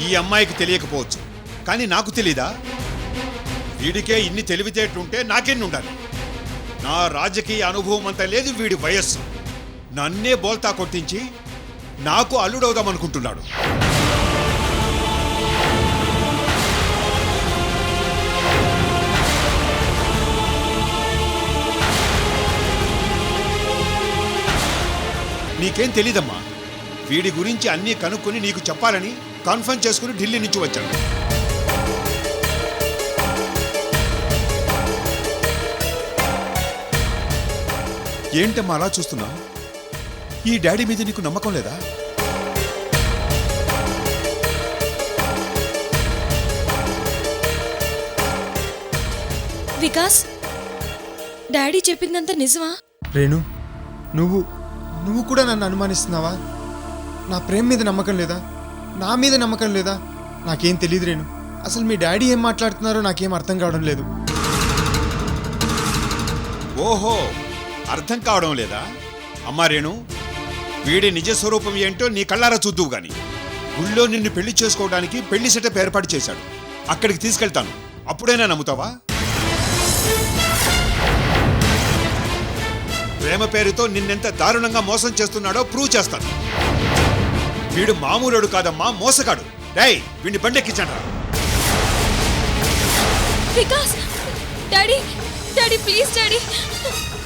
ఈ అమ్మాయికి తెలియకపోవచ్చు, కానీ నాకు తెలీదా? వీడికే ఇన్ని తెలివితేటలుంటే నాకెన్ని ఉండాలి? నా రాజకీయ అనుభవం అంతా లేదు వీడి వయస్సు. నన్నే బోల్తా కొట్టించి నాకు అల్లుడవుదామనుకుంటున్నాడు. నీకేం తెలీదమ్మా. వీడి గురించి అన్నీ కనుక్కొని నీకు చెప్పాలని కన్ఫర్మ్ చేసుకుని ఢిల్లీ నుంచి వచ్చాను. ఏంటమ్మా అలా చూస్తున్నా? ఈ డాడీ మీద నీకు నమ్మకం లేదా? వికాస్, డాడీ చెప్పిందంతా నిజమా? రేణు, నువ్వు కూడా నన్ను అనుమానిస్తున్నావా? నా ప్రేమ మీద నమ్మకం లేదా? నా మీద నమ్మకం లేదా? నాకేం తెలియదు రేణు. అసలు మీ డాడీ ఏం మాట్లాడుతున్నారో నాకేం అర్థం కావడం లేదు. ఓహో, అర్థం కావడం లేదా? అమ్మా రేణు, వీడి నిజ స్వరూపం ఏంటో నీ కళ్ళారా చూద్దువు గాని. గుళ్ళో నిన్ను పెళ్లి చేసుకోవడానికి పెళ్లి సెటప్ ఏర్పాటు చేశాడు. అక్కడికి తీసుకెళ్తాను, అప్పుడైనా నమ్ముతావా? ప్రేమ పేరుతో నిన్నెంత దారుణంగా మోసం చేస్తున్నాడో ప్రూవ్ చేస్తాను. వీడు మామూలుడు కాదమ్మా, మోసగాడు. డేయ్, వీడిని బండెక్కించండి. Vikas, daddy daddy please daddy,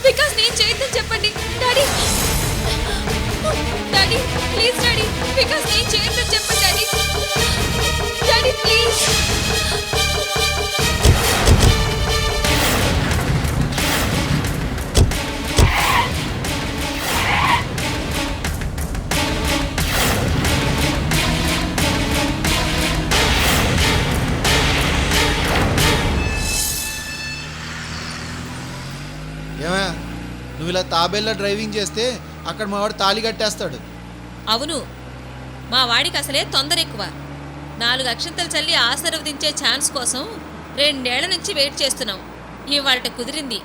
Vikas నేను చేయొద్దని చెప్పండి daddy. Daddy please daddy, Vikas నేను చేయొద్దని చెప్పండి డాడీ. Daddy please. ఏమయ్యా, నువ్వు ఇలా తాబేళ్ళ డ్రైవింగ్ చేస్తే అక్కడ మా వాడు తాళి కట్టేస్తాడు. అవును, మా వాడికి అసలే తొందర ఎక్కువ. 4 అక్షంతలు చల్లి ఆశీర్వదించే ఛాన్స్ కోసం 2 ఏళ్ల నుంచి వెయిట్ చేస్తున్నాం. ఇవాళ కుదిరింది.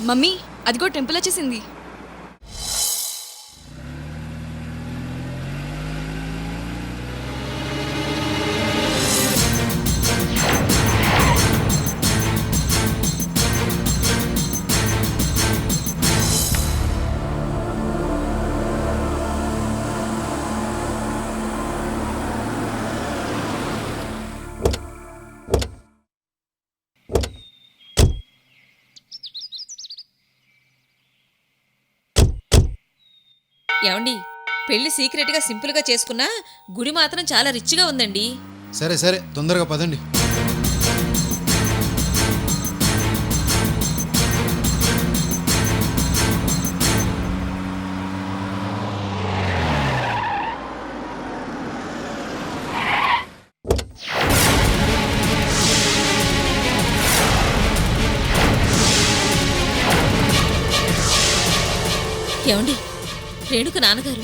మమ్మీ, అదిగో టెంపుల్ వచ్చేసింది. ఏమండి, పెళ్లి సీక్రెట్గా సింపుల్గా చేసుకున్నా గుడి మాత్రం చాలా రిచ్గా ఉందండి. సరే సరే, తొందరగా పదండి. ఏమండి, రేణుక నాన్నగారు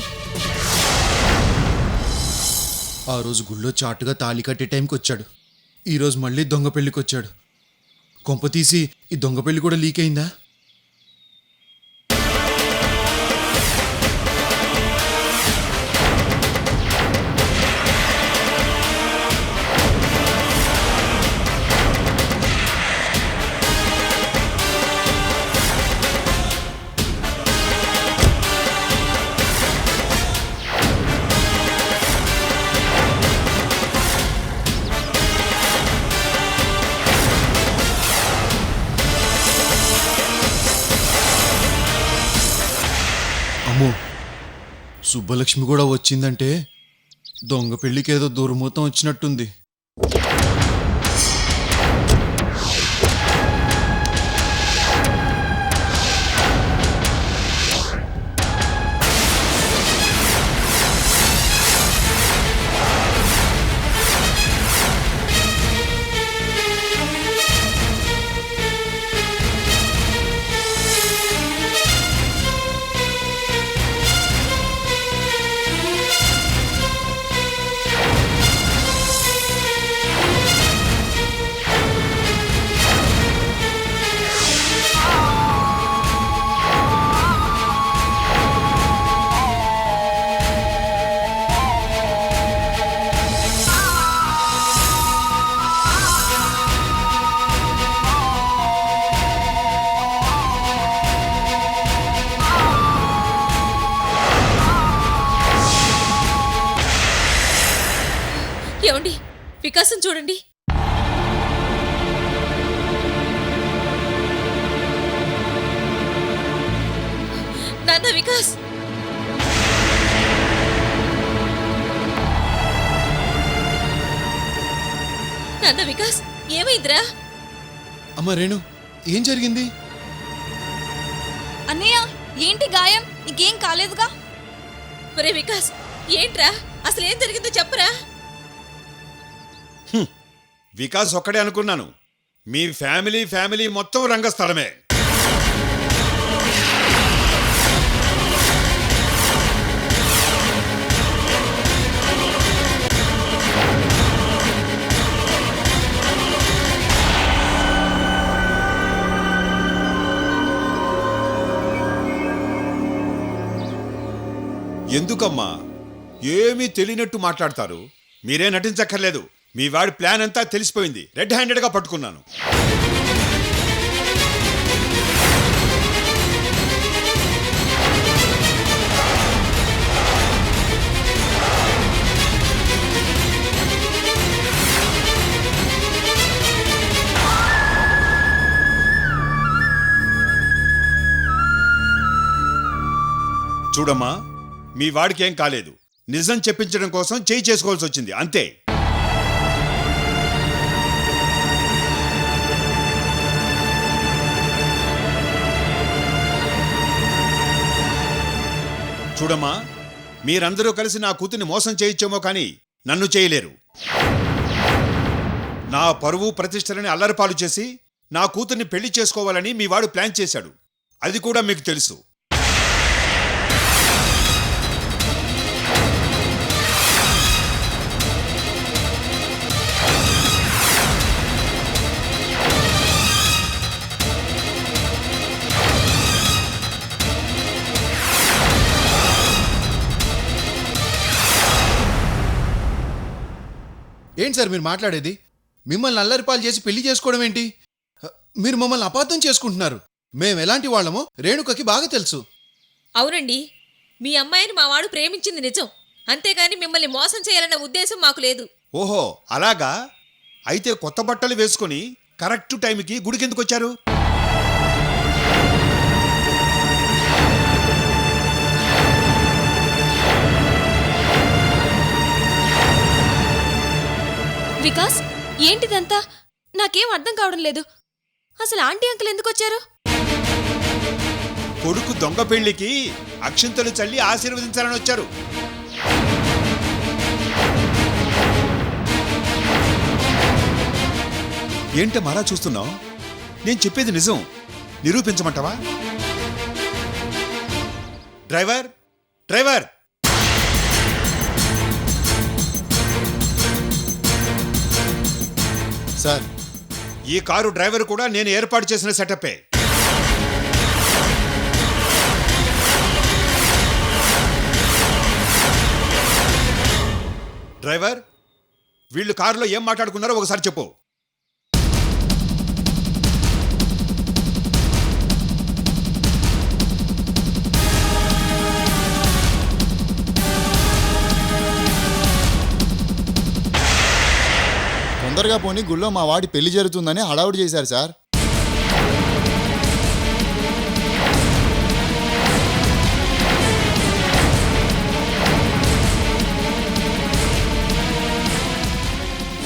ఆ రోజు గుళ్ళో చాటుగా తాళి కట్టే టైంకి వచ్చాడు. ఈరోజు మళ్ళీ దొంగ పెళ్ళికి వచ్చాడు. కొంప తీసి ఈ దొంగ పెళ్ళి కూడా లీక్ అయిందా? అమ్మో, సుబ్బలక్ష్మి కూడా వచ్చిందంటే దొంగ పెళ్ళికి ఏదో దుర్మూతం వచ్చినట్టుంది. వికాసం చూడండి. నాన్న వికాస్, నాన్న వికాస్, ఏమైందిరా? అమ్మ రేణు, ఏం జరిగింది? అన్నయ్య, ఏంటి గాయం? నీకేం కాలేదుగా? ఒరే వికాస్, ఏంట్రా అసలు ఏం జరిగిందో చెప్పరా? వికాస్ ఒక్కడే అనుకున్నాను. మీ ఫ్యామిలీ మొత్తం రంగస్థలమే. ఎందుకమ్మా ఏమీ తెలియనట్టు మాట్లాడతారు? మీరే నటించక్కర్లేదు. మీ వాడి ప్లాన్ అంతా తెలిసిపోయింది. రెడ్ హ్యాండెడ్గా పట్టుకున్నాను. చూడమ్మా, మీ వాడికి ఏం కాలేదు. నిజం చెప్పించడం కోసం చేయి చేసుకోవాల్సి వచ్చింది, అంతే. చూడమ్మా, మీరందరూ కలిసి నా కూతుర్ని మోసం చేయించేమో కానీ నన్ను చేయలేరు. నా పరువు ప్రతిష్టలని అల్లరిపాలు చేసి నా కూతుర్ని పెళ్లి చేసుకోవాలని మీ వాడు ప్లాన్ చేశాడు. అది కూడా మీకు తెలుసు. ఏంటి సార్ మీరు మాట్లాడేది? మిమ్మల్ని అల్లరిపాలు చేసి పెళ్లి చేసుకోవడం ఏంటి? మీరు మమ్మల్ని అపార్థం చేసుకుంటున్నారు. మేము ఎలాంటి వాళ్ళమో రేణుకకి బాగా తెలుసు. అవునండి, మీ అమ్మాయిని మా వాడు ప్రేమించింది నిజం. అంతేగాని మిమ్మల్ని మోసం చేయాలన్న ఉద్దేశం మాకు లేదు. ఓహో అలాగా? అయితే కొత్త బట్టలు వేసుకొని కరెక్ట్ టైంకి గుడికెందుకు వచ్చారు? వికాస్, ఏంటిదంతా? నాకేం అర్థం కావడం లేదు. అసలు ఆంటీ అంకుల్ ఎందుకు వచ్చారు? కొడుకు దొంగ పెళ్లికి అక్షింతలు చల్లి ఆశీర్వదించాలని వచ్చారు. ఏంట మరా చూస్తున్నావు? నేను చెప్పేది నిజం. నిరూపించమంటావా? Driver, driver! సార్, ఈ కారు డ్రైవర్ కూడా నేను ఏర్పాటు చేసిన సెటప్పే. డ్రైవర్, వీళ్ళు కారులో ఏం మాట్లాడుకున్నారో ఒకసారి చెప్పు. తొందరగా పోని, గుళ్ళో మా వాడి పెళ్లి జరుగుతుందని హడావుడి చేశారు సార్.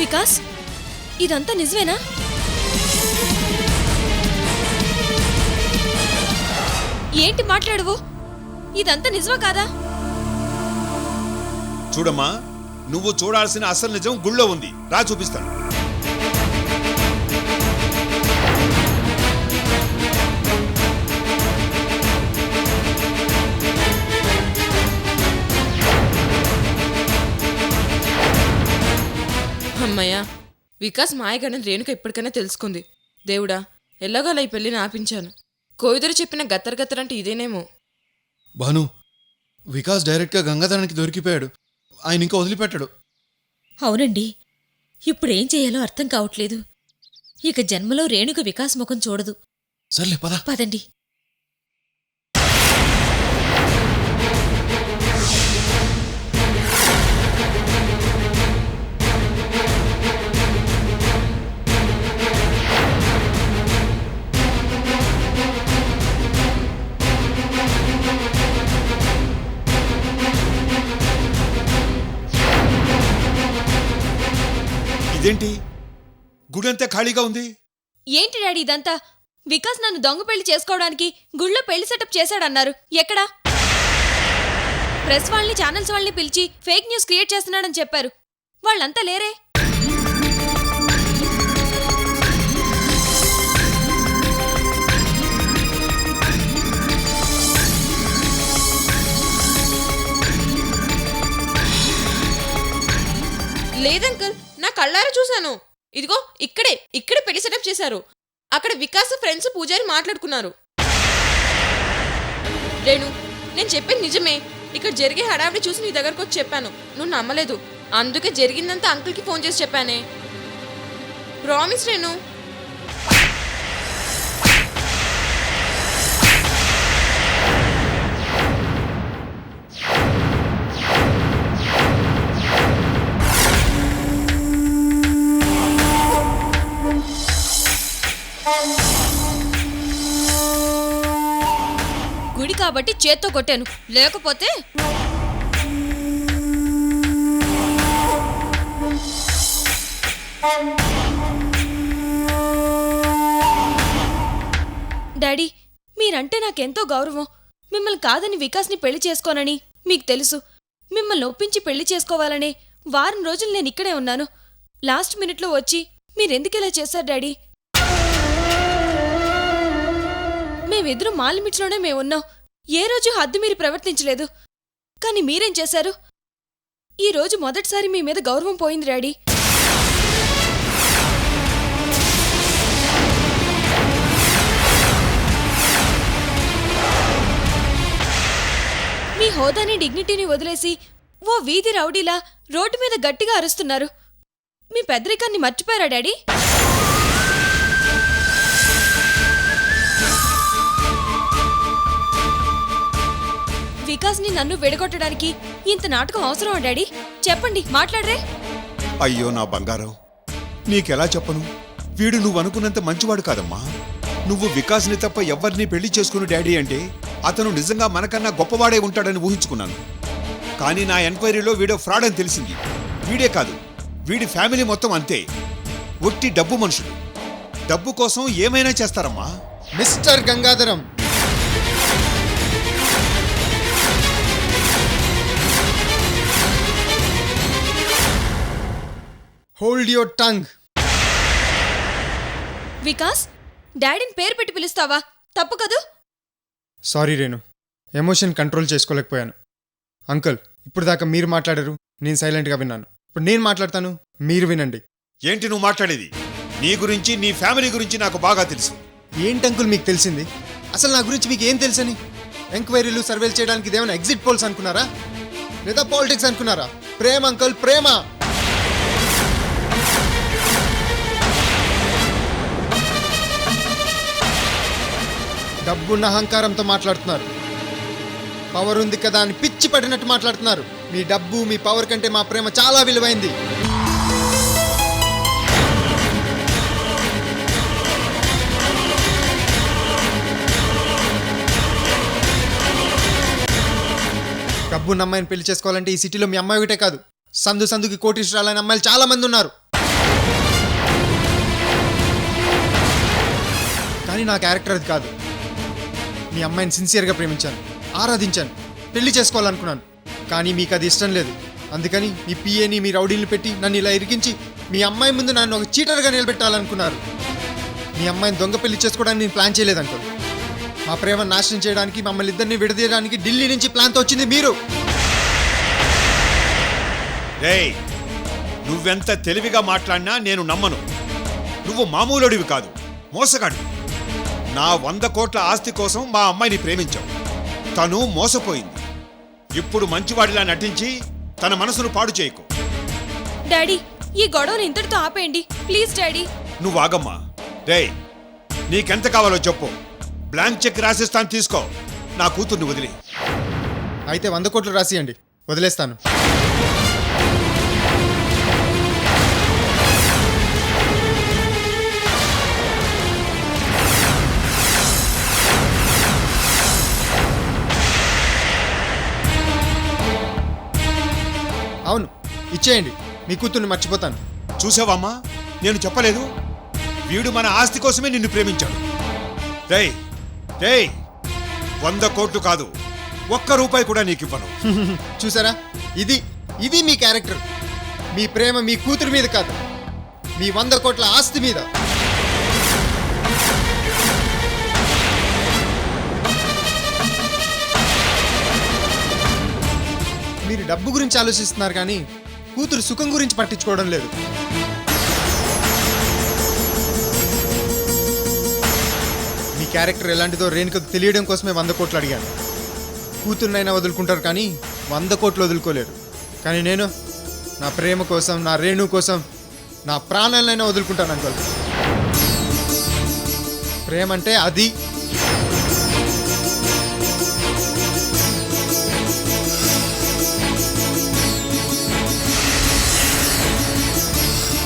వికాస్, ఇదంతా నిజమేనా? ఏంటి మాట్లాడువు? ఇదంతా నిజమా కాదా? చూడమ్మా, నువ్వు చూడాల్సిన అసలు నిజం గుళ్ళో ఉంది. రా చూపిస్తాను. అమ్మయ్య, వికాస్ మాయగాడని రేణుక ఇప్పటికైనా తెలుసుకుంది. దేవుడా, ఎలాగోలా ఈ పెళ్లిని ఆపించాను. కోయిదరు చెప్పిన గత్తరంటే ఇదేనేమో. భాను, వికాస్ డైరెక్ట్గా గంగాధరానికి దొరికిపోయాడు. ఆయన ఇంకా వదిలిపెట్టాడు. అవునండి, ఇప్పుడేం చేయాలో అర్థం కావట్లేదు. ఇక జన్మలో రేణుక వికాస్ ముఖం చూడదు. సర్లే పద. పదండి. గుడంతా ఖాళీగా ఉంది. ఏంటి డాడీ ఇదంతా? వికాస్ నన్ను దొంగ పెళ్లి చేసుకోవడానికి గుళ్ళో పెళ్లి సెటప్ చేశాడన్నారు. ఎక్కడా? ప్రెస్ వాళ్ళని, ఛానల్స్ వాళ్ళని పిలిచి ఫేక్ న్యూస్ క్రియేట్ చేస్తున్నాడని చెప్పారు. వాళ్ళంతా లేరే? లేదంకల్, నా కళ్ళారా చూశాను. ఇదిగో ఇక్కడే పెళ్లి సెటప్ చేశారు. అక్కడ వికాస్ ఫ్రెండ్స్ పూజారి మాట్లాడుకున్నారు. రేణు, నేను చెప్పేది నిజమే. ఇక్కడ జరిగే హడావిడి చూసి నీ దగ్గరకు వచ్చి చెప్పాను. నువ్వు నమ్మలేదు. అందుకే జరిగిందంతా అంకుల్కి ఫోన్ చేసి చెప్పానే. ప్రామిస్ రేణు. గుడి కాబట్టి చేత్తో కొట్టాను, లేకపోతే డాడీ, మీరంటే నాకెంతో గౌరవం. మిమ్మల్ని కాదని వికాస్ని పెళ్లి చేసుకోనని మీకు తెలుసు. మిమ్మల్ని ఒప్పించి పెళ్లి చేసుకోవాలనే వారం రోజులు నేను ఇక్కడే ఉన్నాను. లాస్ట్ మినిట్లో వచ్చి మీరెందుకిలా చేశారు డాడీ? మేమిద్దరూ మా లిమిట్స్లోనే మేమున్నాం. ఏ రోజు హద్దు మీరు ప్రవర్తించలేదు. కానీ మీరేం చేశారు? ఈ రోజు మొదటిసారి మీ మీద గౌరవం పోయింది డాడీ. మీ హోదాని, డిగ్నిటీని వదిలేసి ఓ వీధి రౌడీలా రోడ్డు మీద గట్టిగా అరుస్తున్నారు. మీ పెద్దరికాన్ని మర్చిపోయారా డాడీ? వికాస్ని నన్ను విడగొట్టడానికి ఇంత నాటకం అవసరమా డాడీ? చెప్పండి, మాట్లాడరే. అయ్యో నా బంగారం, నీకెలా చెప్పను? వీడు నువ్వు అనుకున్నంత మంచివాడు కాదమ్మా. నువ్వు వికాస్ని తప్ప ఎవరిని పెళ్లి చేసుకుని డాడీ అంటే అతను నిజంగా మనకన్నా గొప్పవాడే ఉంటాడని ఊహించుకున్నాను. కానీ నా ఎంక్వైరీలో వీడో ఫ్రాడ్ అని తెలిసింది. వీడే కాదు, వీడి ఫ్యామిలీ మొత్తం అంతే. ఒట్టి డబ్బు మనుషులు. డబ్బు కోసం ఏమైనా చేస్తారమ్మా. Mister Gangadharam, hold your tongue. Vikas, డాడీని పేరు పెట్టి పిలుస్తావా? తప్పు కదూ? సారీ రేణు, ఎమోషన్ కంట్రోల్ చేసుకోలేకపోయాను. అంకుల్, ఇప్పుడు దాకా మీరు మాట్లాడారు, నేను సైలెంట్గా విన్నాను. ఇప్పుడు నేను మాట్లాడతాను, మీరు వినండి. ఏంటి నువ్వు మాట్లాడేది? నీ గురించి, నీ ఫ్యామిలీ గురించి నాకు బాగా తెలుసు. ఏంటి అంకుల్ మీకు తెలిసింది? అసలు నా గురించి మీకు ఏం తెలుసని? ఎంక్వైరీలు, సర్వేలు చేయడానికి ఇదేమైనా ఎగ్జిట్ పోల్స్ అనుకున్నారా? లేదా పాలిటిక్స్ అనుకున్నారా? ప్రేమ అంకుల్, ప్రేమ. డబ్బున్న అహంకారంతో మాట్లాడుతున్నారు. పవర్ ఉంది కదా అని పిచ్చి పడినట్టు మాట్లాడుతున్నారు. మీ డబ్బు, మీ పవర్ కంటే మా ప్రేమ చాలా విలువైంది. డబ్బున్న అమ్మాయిని పెళ్లి చేసుకోవాలంటే ఈ సిటీలో మీ అమ్మాయి ఒకటే కాదు, సందు సందుకి కోటీశ్వరాలైన అమ్మాయిలు చాలా మంది ఉన్నారు. కానీ నా క్యారెక్టర్ అది కాదు. మీ అమ్మాయిని సిన్సియర్గా ప్రేమించాను, ఆరాధించాను, పెళ్లి చేసుకోవాలనుకున్నాను. కానీ మీకు అది ఇష్టం లేదు. అందుకని మీ పిఏని, మీ రౌడీని పెట్టి నన్ను ఇలా ఇరికించి మీ అమ్మాయి ముందు నన్ను ఒక చీటర్గా నిలబెట్టాలనుకున్నారు. మీ అమ్మాయిని దొంగ పెళ్లి చేసుకోవడానికి నేను ప్లాన్ చేయలేదనుకో. మా ప్రేమ నాశనం చేయడానికి, మమ్మల్ని ఇద్దరిని విడదీయడానికి ఢిల్లీ నుంచి ప్లాన్తో వచ్చింది మీరు. రేయ్, నువ్వెంత తెలివిగా మాట్లాడినా నేను నమ్మను. నువ్వు మామూలుడివి కాదు, మోసగాడు. నా 100 కోట్ల ఆస్తి కోసం మా అమ్మాయిని ప్రేమించావు. తను మోసపోయింది. ఇప్పుడు మంచివాడిలా నటించి తన మనసును పాడు చేయకు. డాడీ, ఈ గొడవను ఇంతటితో ఆపేయండి ప్లీజ్ డాడీ. నువ్వు ఆగమ్మా. రేయ్, నీకెంత కావాలో చెప్పు, బ్లాంక్ చెక్ రాసిస్తాను, తీసుకో. నా కూతుర్ని వదిలి. అయితే 100 కోట్లు రాసియండి, వదిలేస్తాను. అవును, ఇచ్చేయండి. మీ కూతుర్ని మర్చిపోతాను. చూసావమ్మా, నేను చెప్పలేదు. వీడు మన ఆస్తి కోసమే నిన్ను ప్రేమించాడు. రేయ్ రేయ్ 100 కోట్లు కాదు, 1 రూపాయి కూడా నీకు ఇవ్వను. చూసారా, ఇది ఇది మీ క్యారెక్టర్. మీ ప్రేమ మీ కూతురు మీద కాదు, మీ 100 కోట్ల ఆస్తి మీద. మీరు డబ్బు గురించి ఆలోచిస్తున్నారు కానీ కూతురు సుఖం గురించి పట్టించుకోవడం లేదు. మీ క్యారెక్టర్ ఎలాంటిదో రేణుకకు తెలియడం కోసమే 100 కోట్లు అడిగాను. కూతురునైనా వదులుకుంటారు కానీ 100 కోట్లు వదులుకోలేరు. కానీ నేను నా ప్రేమ కోసం, నా రేణు కోసం నా ప్రాణాలనైనా వదులుకుంటాను అంకుల్. ప్రేమ అంటే అది